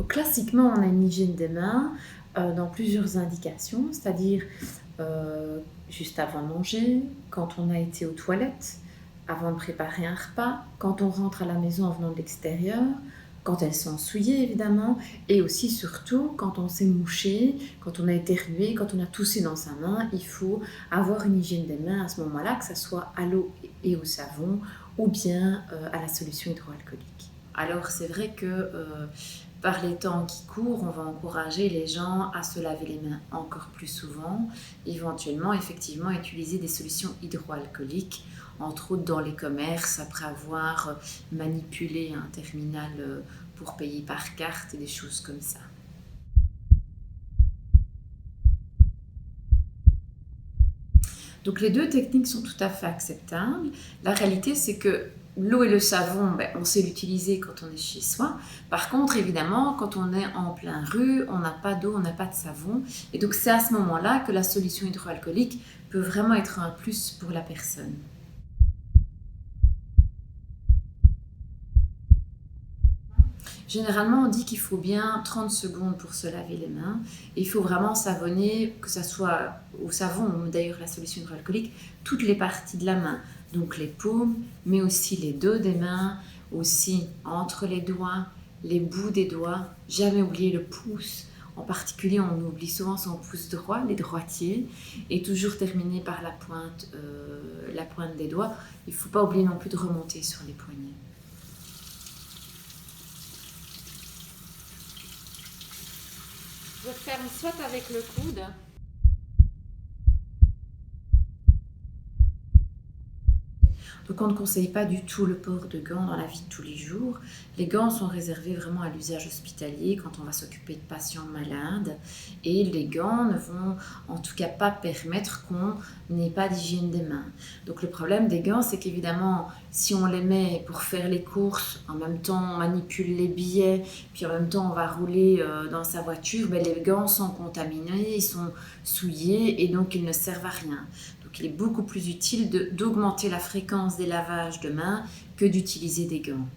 classiquement, on a une hygiène des mains dans plusieurs indications, c'est-à-dire juste avant de manger, quand on a été aux toilettes, avant de préparer un repas, quand on rentre à la maison en venant de l'extérieur, quand elles sont souillées évidemment, et aussi surtout quand on s'est mouché, quand on a éternué, quand on a toussé dans sa main, il faut avoir une hygiène des mains à ce moment-là, que ce soit à l'eau et au savon ou bien à la solution hydroalcoolique. Alors c'est vrai que par les temps qui courent, on va encourager les gens à se laver les mains encore plus souvent, éventuellement effectivement utiliser des solutions hydroalcooliques, entre autres dans les commerces, après avoir manipulé un terminal pour payer par carte et des choses comme ça. Donc les deux techniques sont tout à fait acceptables. La réalité, c'est que l'eau et le savon, on sait l'utiliser quand on est chez soi. Par contre, évidemment, quand on est en plein rue, on n'a pas d'eau, on n'a pas de savon. Et donc c'est à ce moment-là que la solution hydroalcoolique peut vraiment être un plus pour la personne. Généralement, on dit qu'il faut bien 30 secondes pour se laver les mains. Et il faut vraiment savonner, que ce soit au savon ou d'ailleurs la solution hydroalcoolique, toutes les parties de la main. Donc les paumes, mais aussi les dos des mains, aussi entre les doigts, les bouts des doigts. Jamais oublier le pouce. En particulier, on oublie souvent son pouce droit, les droitiers, et toujours terminer par la pointe des doigts. Il ne faut pas oublier non plus de remonter sur les poignets. Je ferme soit avec le coude. Donc on ne conseille pas du tout le port de gants dans la vie de tous les jours. Les gants sont réservés vraiment à l'usage hospitalier quand on va s'occuper de patients malades. Et les gants ne vont en tout cas pas permettre qu'on n'ait pas d'hygiène des mains. Donc le problème des gants, c'est qu'évidemment, si on les met pour faire les courses, en même temps on manipule les billets, puis en même temps on va rouler dans sa voiture, les gants sont contaminés, ils sont souillés et donc ils ne servent à rien. Donc il est beaucoup plus utile d'augmenter la fréquence des lavages de mains que d'utiliser des gants.